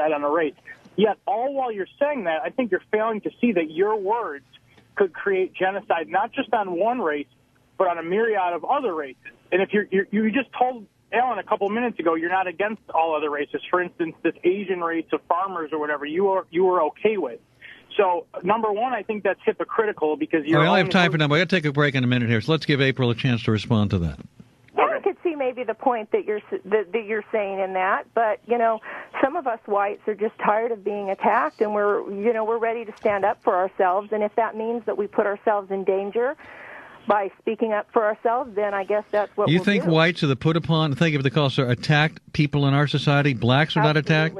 genocide on a race. Yet, all while you're saying that, I think you're failing to see that your words could create genocide, not just on one race, but on a myriad of other races. And if you just told Alan a couple minutes ago you're not against all other races. For instance, this Asian race of farmers or whatever, you were okay with. So, number one, I think that's hypocritical because you're... We only have time for now. We've got to take a break in a minute here, so let's give April a chance to respond to that. Yeah, I could see maybe the point that you're saying in that, but some of us whites are just tired of being attacked, and we're ready to stand up for ourselves. And if that means that we put ourselves in danger by speaking up for ourselves, then I guess that's what you we'll think do. Whites are the put upon? Think of the call, sir. Attacked people in our society. Blacks are not attacked.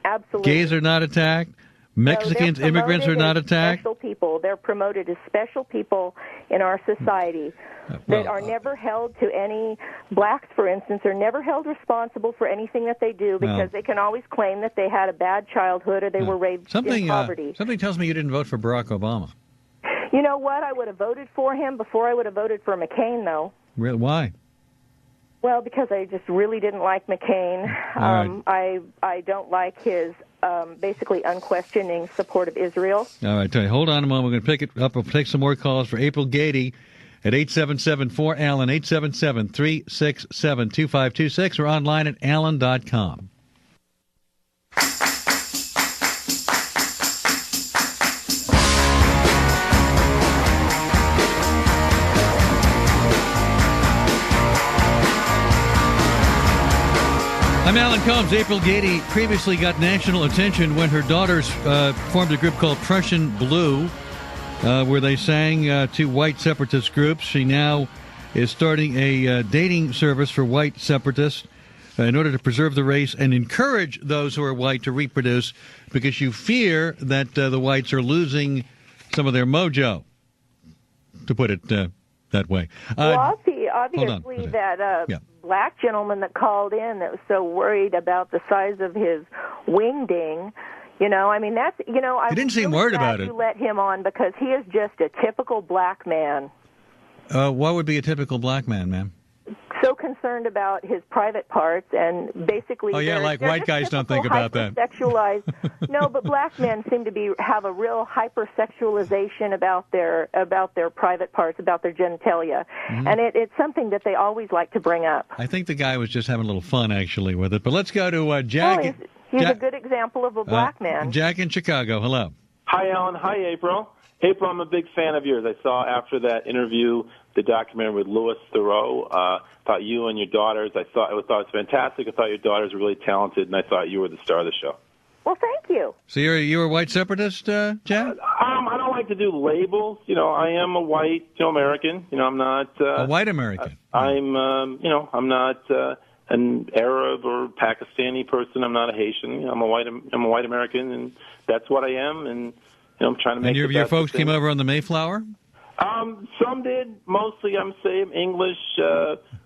Absolutely. Gays are not attacked. Mexicans, immigrants are not attacked. Special people. They're promoted as special people in our society that are never held to any. Blacks, for instance, are never held responsible for anything that they do because they can always claim that they had a bad childhood or they were raised in poverty. Something tells me you didn't vote for Barack Obama. You know what? I would have voted for him before I would have voted for McCain, though. Really? Why? Well, because I just really didn't like McCain. Right. I don't like his basically unquestioning support of Israel. All right, hold on a moment. We're going to pick it up. We'll take some more calls for April Gaede at 877-4ALAN, 877-367-2526, or online at allen.com. I'm Alan Combs. April Gaede previously got national attention when her daughters formed a group called Prussian Blue, where they sang to white separatist groups. She now is starting a dating service for white separatists in order to preserve the race and encourage those who are white to reproduce, because you fear that the whites are losing some of their mojo, to put it that way. Well, obviously that black gentleman that called in that was so worried about the size of his wingding, that's, I he didn't seem worried about it. You let him on because he is just a typical black man. What would be a typical black man, ma'am? So concerned about his private parts and basically... Oh, yeah, like white guys don't think about that. Hypersexualized. No, but black men seem to have a real hypersexualization about their private parts, about their genitalia. Mm-hmm. And it's something that they always like to bring up. I think the guy was just having a little fun, actually, with it. But let's go to Jack. Well, he's a good example of a black man. Jack in Chicago, hello. Hi, Alan. Hi, April. April, I'm a big fan of yours. I saw after that interview the documentary with Louis Theroux. Thought you and your daughters, I thought it was fantastic. I thought your daughters were really talented, and I thought you were the star of the show. Well, thank you. So you're a white separatist, Jack? I don't like to do labels. I am a white American. I'm not a white American. I'm not an Arab or Pakistani person. I'm not a Haitian. I'm a white American, and that's what I am. And I'm trying to make. And your folks came over on the Mayflower? Some did. Mostly, I'm saying English,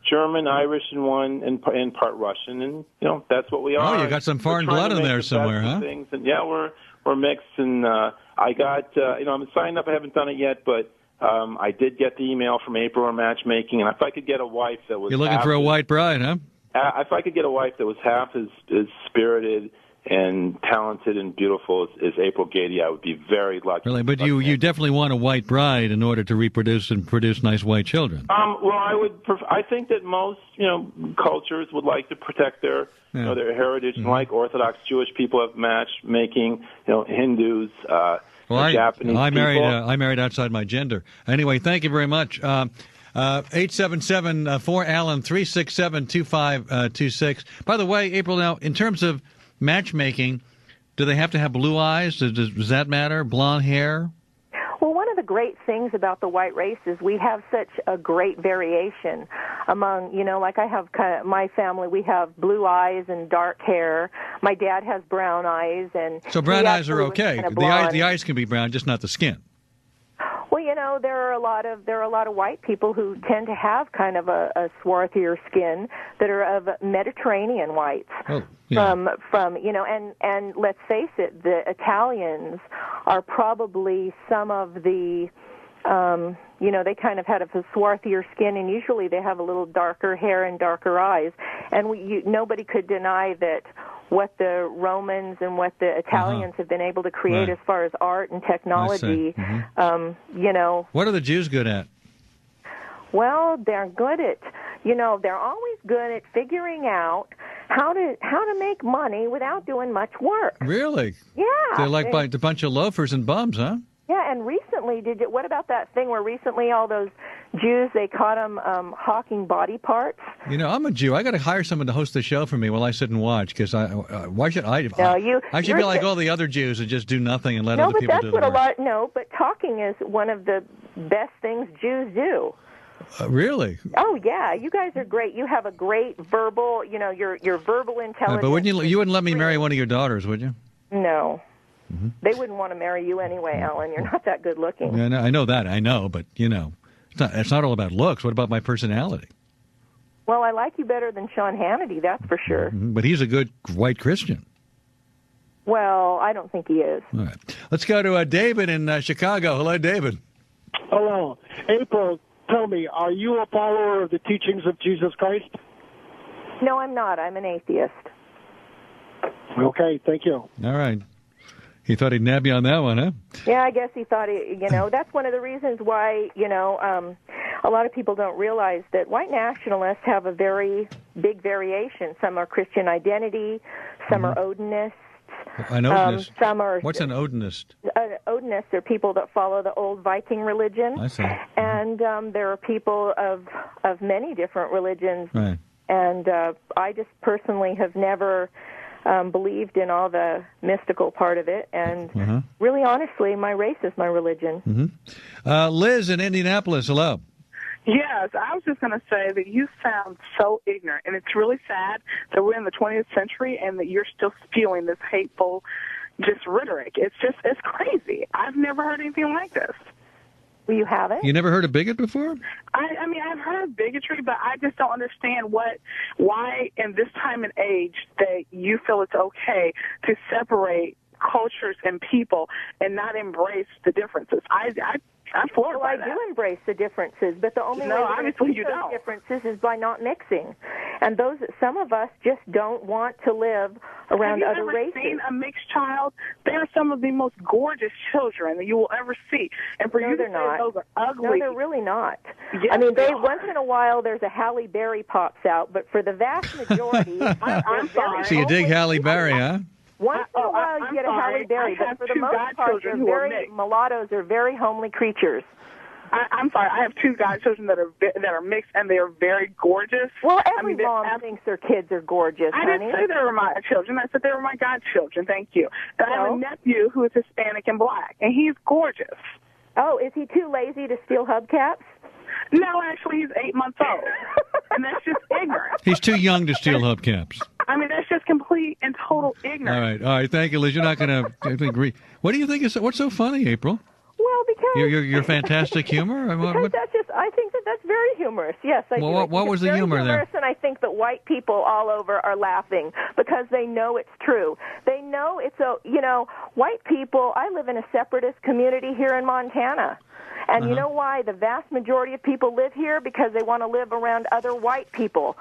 German, Irish, and part Russian, and that's what we are. Oh, you got some foreign blood in there somewhere, huh? Things. And yeah, we're mixed, and I got I'm signed up. I haven't done it yet, but I did get the email from April on matchmaking, and if I could get a wife that was you're looking for a white bride, huh? If I could get a wife that was half as spirited and talented and beautiful as April Gaede, I would be very lucky. Really, but you definitely want a white bride in order to reproduce and produce nice white children. Well, I think that most cultures would like to protect their their heritage, and like Orthodox Jewish people have matchmaking, Hindus, Japanese I people. married outside my gender. Anyway, thank you very much. 877-4ALAN, 367-2526. By the way, April, now in terms of matchmaking, do they have to have blue eyes? Does that matter? Blonde hair? Well, one of the great things about the white race is we have such a great variation among, like I have my family, we have blue eyes and dark hair. My dad has brown eyes. And so brown eyes are okay. The eyes can be brown, just not the skin. Well, there are a lot of white people who tend to have kind of a swarthier skin that are of Mediterranean whites. Oh, yeah. From and let's face it, the Italians are probably some of the they kind of have a swarthier skin, and usually they have a little darker hair and darker eyes. And nobody could deny that what the Romans and what the Italians have been able to create as far as art and technology. You know. What are the Jews good at? Well, they're good at, they're always good at figuring out how to make money without doing much work. Really? Yeah. They're like a bunch of loafers and bums, huh? Yeah, and recently, what about that thing where recently all those Jews, they caught them hawking body parts? I'm a Jew. I got to hire someone to host the show for me while I sit and watch, because why should I? No, I should be like all the other Jews and just do nothing and let other people do the work. No, but talking is one of the best things Jews do. Really? Oh yeah, you guys are great. You have a great verbal, your verbal intelligence. But you wouldn't let me marry one of your daughters, would you? No. They wouldn't want to marry you anyway, Alan. You're not that good looking. Yeah, I know that. I know, but it's not all about looks. What about my personality? Well, I like you better than Sean Hannity, that's for sure. But he's a good white Christian. Well, I don't think he is. All right. Let's go to David in Chicago. Hello, David. Hello. April, tell me, are you a follower of the teachings of Jesus Christ? No, I'm not. I'm an atheist. Okay, thank you. All right. He thought he'd nab you on that one, huh? Yeah, I guess he thought, that's one of the reasons why, a lot of people don't realize that white nationalists have a very big variation. Some are Christian identity, some are Odinists. An Odinist? Some are. What's an Odinist? Odinists are people that follow the old Viking religion. I see. And there are people of many different religions. Right. And I just personally have never believed in all the mystical part of it. And really, honestly, my race is my religion. Liz in Indianapolis, hello. Yes, I was just going to say that you sound so ignorant, and it's really sad that we're in the 20th century and that you're still spewing this hateful, just rhetoric. It's crazy. I've never heard anything like this. Well, you haven't? You never heard of bigot before? I mean, I've heard of bigotry, but I just don't understand why in this time and age that you feel it's okay to separate cultures and people and not embrace the differences. I'm floored by that. I do embrace the differences, but the only way to embrace those differences is by not mixing. And some of us just don't want to live around other races. Have you ever seen a mixed child? They are some of the most gorgeous children that you will ever see. And for you to say those are ugly. No, they're really not. Yes, I mean, once in a while there's a Halle Berry pops out, but for the vast majority, I'm sorry. So you dig Halle Berry, huh? Once in a while you get a Halle Berry, but for the most part, mulattoes are very homely creatures. I'm sorry. I have two godchildren that are mixed, and they are very gorgeous. Well, every mom thinks their kids are gorgeous, I honey. didn't say they were my children. I said they were my godchildren. Thank you. But I have a nephew who is Hispanic and black, and he's gorgeous. Oh, is he too lazy to steal hubcaps? No, actually, he's 8 months old, and that's just ignorant. He's too young to steal hubcaps. I mean, that's just complete and total ignorance. All right. Thank you, Liz. You're not going to agree. What do you think what's so funny, April? Well, because your fantastic humor. Because I think that's very humorous. Yes, I do. What was the humor there? And I think that white people all over are laughing because they know it's true. They know it's white people. I live in a separatist community here in Montana. And you know why? The vast majority of people live here because they want to live around other white people.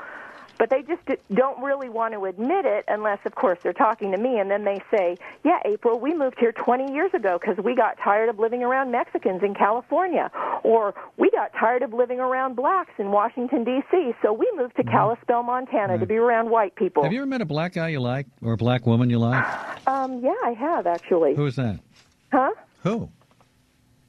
But they just don't really want to admit it unless, of course, they're talking to me. And then they say, yeah, April, we moved here 20 years ago because we got tired of living around Mexicans in California. Or we got tired of living around blacks in Washington, D.C., so we moved to Kalispell, Montana to be around white people. Have you ever met a black guy you like or a black woman you like? Yeah, I have, actually. Who is that? Huh? Who?